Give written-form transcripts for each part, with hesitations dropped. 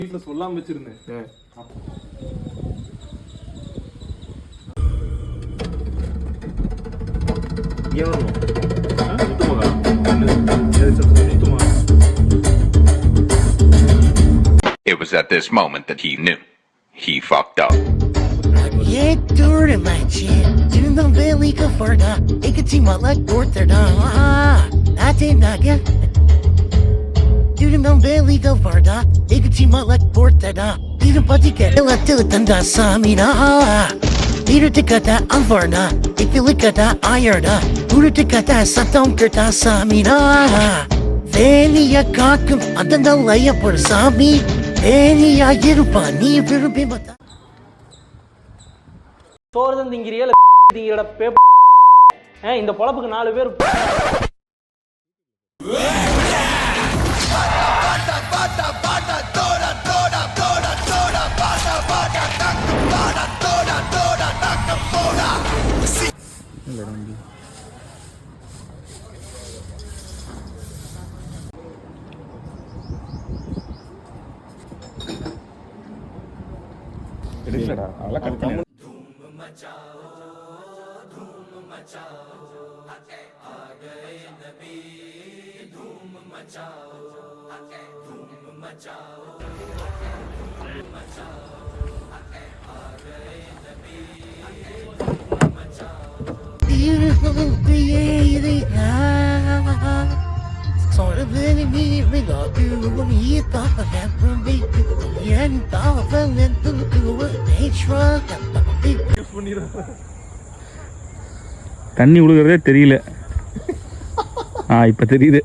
வீட்டுல சொல்லாம வச்சிருந்தேன். It was at this moment that he knew he fucked up. Door matchen, do the belly go for the ikatima like porter da. I did not get. Do the belly go for the ikatima like porter da. Did the body get a little tanda samina. Did it get that unvarna? If you look at that iron, who did get that satom kerta samina? Venia kakum, and then the layer for Sami. Venia Yerupani, Virubimata. சோறு திங்கிறிய திங்கிற இந்த பொழப்புக்கு 4 பேர் எடுக்கலடா அதெல்லாம் cut Beautiful creating sort of letting me ring up you when he thought of that from me and thought of it to a truck. தண்ணி விழுகிறதே தெரியல. இப்போ தெரியுது.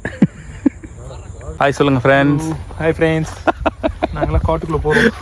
Hi சொல்லுங்க ஃப்ரெண்ட்ஸ். Hi friends. நாங்களாம் காட்டுக்குள்ள போறோம்.